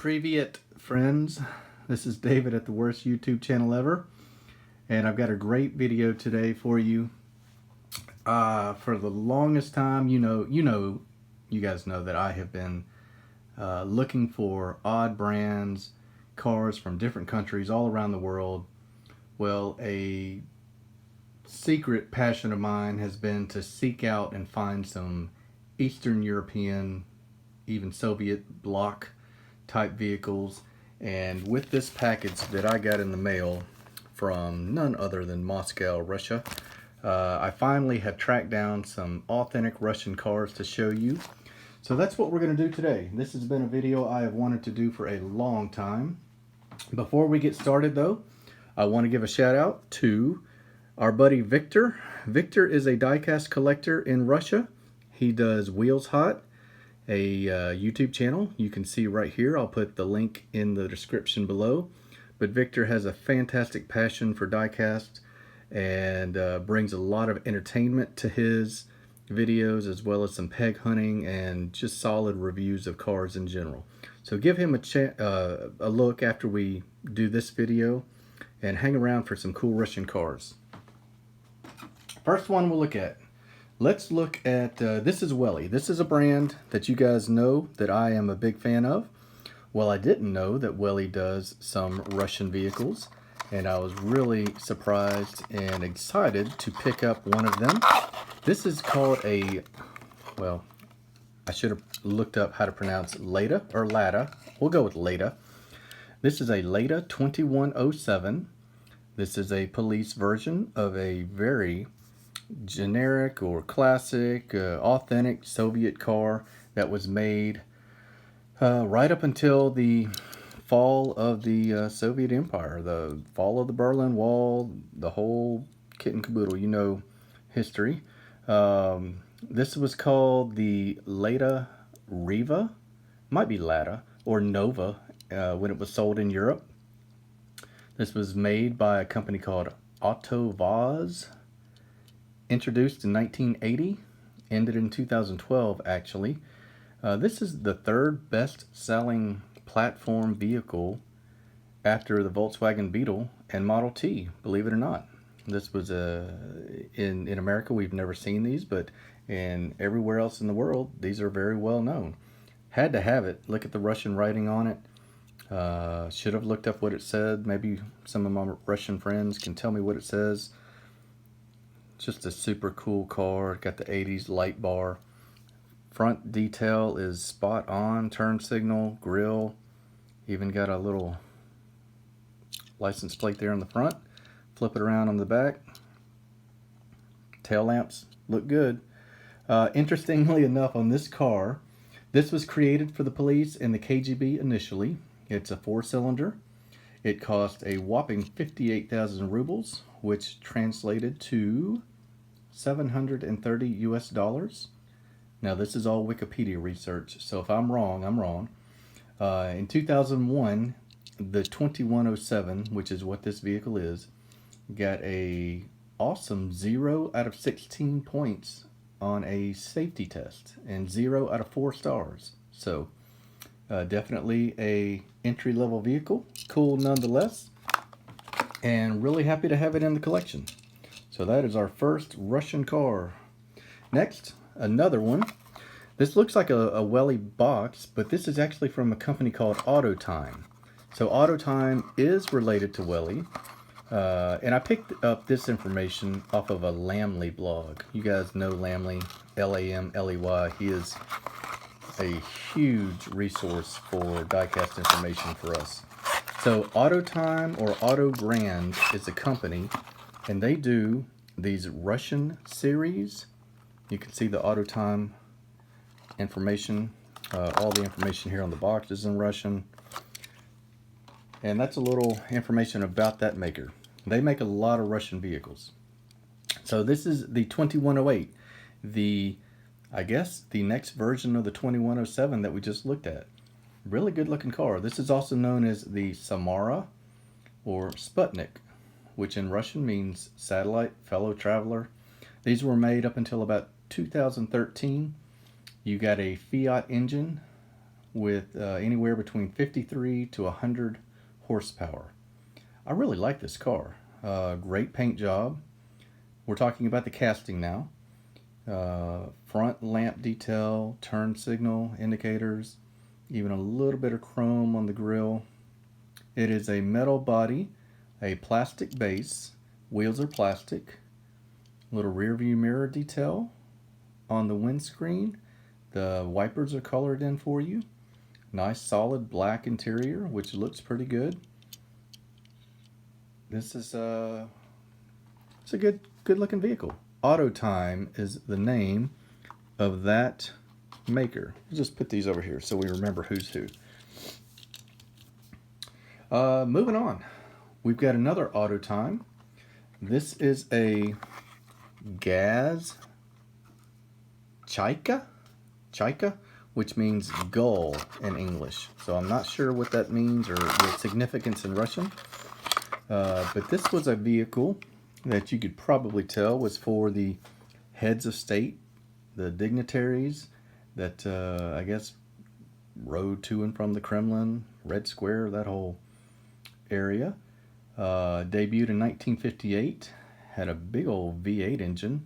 Privyet, friends. This is David at the worst YouTube channel ever, and I've got a great video today for you. For the longest time, you guys know that I have been looking for odd brands, cars from different countries all around the world. Well, a secret passion of mine has been to seek out and find some Eastern European, even Soviet bloc type vehicles. And with this package that I got in the mail from none other than Moscow, Russia, I finally have tracked down some authentic Russian cars to show you. So that's what we're going to do today. This has been a video I have wanted to do for a long time. Before we get started though, I want to give a shout out to our buddy Victor. Victor is a diecast collector in Russia. He does Wheels Hot, a YouTube channel you can see right here. I'll put the link in the description below. But Victor has a fantastic passion for diecast and brings a lot of entertainment to his videos, as well as some peg hunting and just solid reviews of cars in general. So give him a look after we do this video and hang around for some cool Russian cars. First one we'll look at. Let's look at, this is Welly. This is a brand that you guys know that I am a big fan of. Well, I didn't know that Welly does some Russian vehicles, and I was really surprised and excited to pick up one of them. This is called a, well, I should have looked up how to pronounce Lada or Lada. We'll go with Lada. This is a Lada 2107. This is a police version of a very generic or classic, authentic Soviet car that was made right up until the fall of the Soviet Empire, the fall of the Berlin Wall, the whole kit and caboodle, you know, history. This was called the Lada Riva, might be Lada, or Nova when it was sold in Europe. This was made by a company called Autotime. Introduced in 1980, ended in 2012 actually. This is the third best selling platform vehicle after the Volkswagen Beetle and Model T, believe it or not. This was in America we've never seen these, but in everywhere else in the world these are very well known. Had to have it. Look at the Russian writing on it. Should have looked up what it said. Maybe some of my Russian friends can tell me what it says. Just a super cool car. Got the 80s light bar. Front detail is spot on. Turn signal, grille. Even got a little license plate there on the front. Flip it around on the back. Tail lamps look good. Interestingly enough, on this car, this was created for the police and the KGB initially. It's a 4-cylinder. It cost a whopping 58,000 rubles, which translated to 730 US dollars. Now this is all Wikipedia research, so if I'm wrong, I'm wrong. In 2001, the 2107, which is what this vehicle is, got a awesome 0 out of 16 points on a safety test and 0 out of 4 stars. So definitely a entry-level vehicle, cool nonetheless, and really happy to have it in the collection. So that is our first Russian car. Next, another one. This looks like a Welly box, but this is actually from a company called Autotime. So Autotime is related to Welly, and I picked up this information off of a Lamley blog. You guys know Lamley, Lamley. He is a huge resource for diecast information for us. So Autotime or Autogrand is a company, and they do these Russian series. You can see the Autotime information. All the information here on the box is in Russian. And that's a little information about that maker. They make a lot of Russian vehicles. So this is the 2108. I guess the next version of the 2107 that we just looked at. Really good looking car. This is also known as the Samara or Sputnik, which in Russian means satellite, fellow traveler. These were made up until about 2013. You got a Fiat engine with anywhere between 53 to 100 horsepower. I really like this car. Great paint job. We're talking about the casting now. Front lamp detail, turn signal indicators, even a little bit of chrome on the grille. It is a metal body, a plastic base, wheels are plastic, little rear view mirror detail on the windscreen. The wipers are colored in for you. Nice solid black interior, which looks pretty good. This is it's a good looking vehicle. Autotime is the name of that maker. We'll just put these over here so we remember who's who. Moving on, we've got another Autotime. This is a GAZ Chaika, which means gull in English. So I'm not sure what that means or the significance in Russian. But this was a vehicle that you could probably tell was for the heads of state, the dignitaries that I guess rode to and from the Kremlin, Red Square, that whole area. Debuted in 1958, had a big old V8 engine.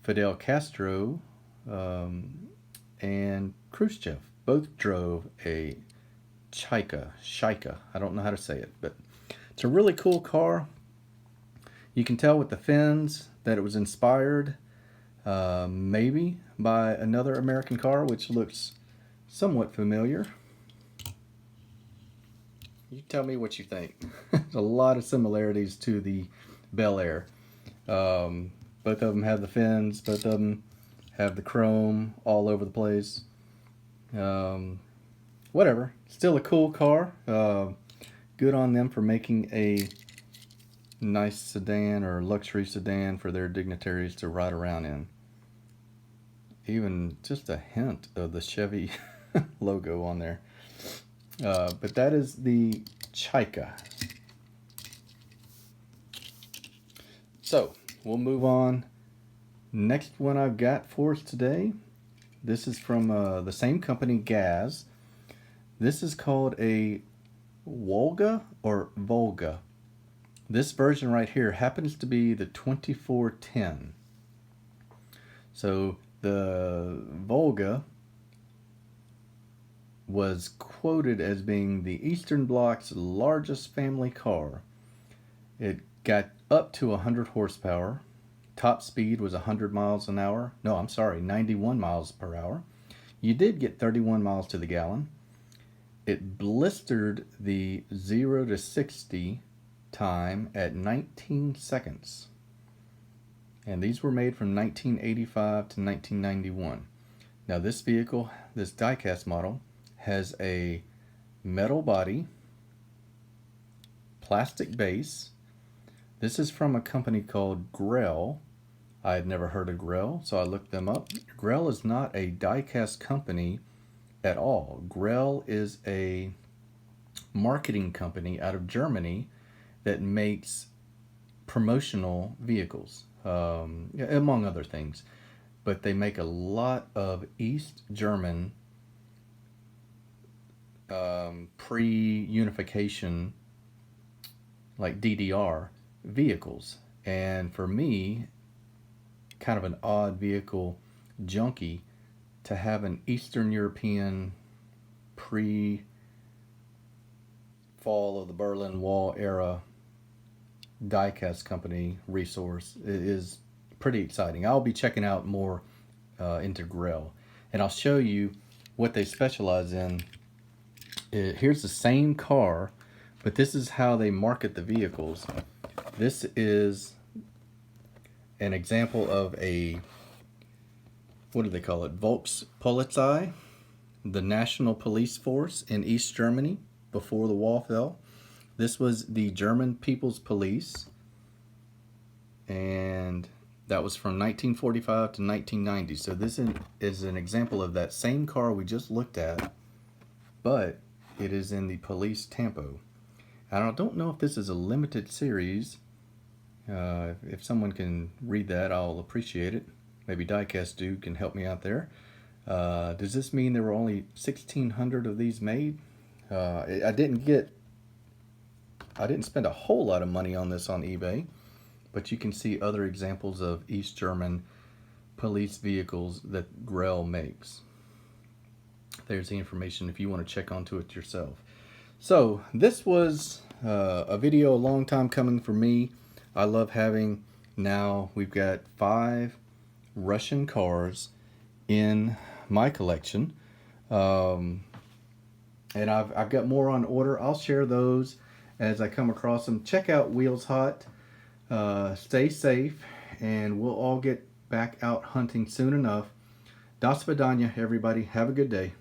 Fidel Castro and Khrushchev both drove a Chaika. I don't know how to say it, but it's a really cool car. You can tell with the fins that it was inspired maybe by another American car, which looks somewhat familiar. You tell me what you think. There's a lot of similarities to the Bel Air. Both of them have the fins, both of them have the chrome all over the place. Whatever, still a cool car. Good on them for making a nice sedan or luxury sedan for their dignitaries to ride around in. Even just a hint of the Chevy logo on there. But that is the Chaika. So we'll move on. Next one I've got for us today. This is from the same company, GAZ. This is called a Volga or Volga. This version right here happens to be the 2410. So the Volga was quoted as being the Eastern Bloc's largest family car. It got up to 100 horsepower. Top speed was 100 miles an hour. No, I'm sorry, 91 miles per hour. You did get 31 miles to the gallon. It blistered the 0 to 60 time at 19 seconds. And these were made from 1985 to 1991. Now this vehicle, this diecast model, has a metal body, plastic base. This is from a company called Grell. I had never heard of Grell, so I looked them up. Grell is not a diecast company at all. Grell is a marketing company out of Germany that makes promotional vehicles, among other things. But they make a lot of East German pre-unification, like DDR vehicles. And for me, kind of an odd vehicle junkie, to have an Eastern European pre-fall of the Berlin Wall era diecast company resource is pretty exciting. I'll be checking out more into Grell, and I'll show you what they specialize in. Here's the same car, but this is how they market the vehicles. This is an example of a, what do they call it? Volkspolizei, the National Police Force in East Germany before the wall fell. This was the German People's Police, and that was from 1945 to 1990. So this is an example of that same car we just looked at, but it is in the police tempo. And I don't know if this is a limited series. If someone can read that, I'll appreciate it. Maybe Diecast Dude can help me out there. Does this mean there were only 1,600 of these made? I didn't spend a whole lot of money on this on eBay, but you can see other examples of East German police vehicles that Grell makes. There's the information if you want to check onto it yourself. So this was a video a long time coming for me. I love having, now we've got 5 Russian cars in my collection. And I've got more on order. I'll share those as I come across them. Check out Wheels Hot. Stay safe, and we'll all get back out hunting soon enough. Das Vidanya, everybody. Have a good day.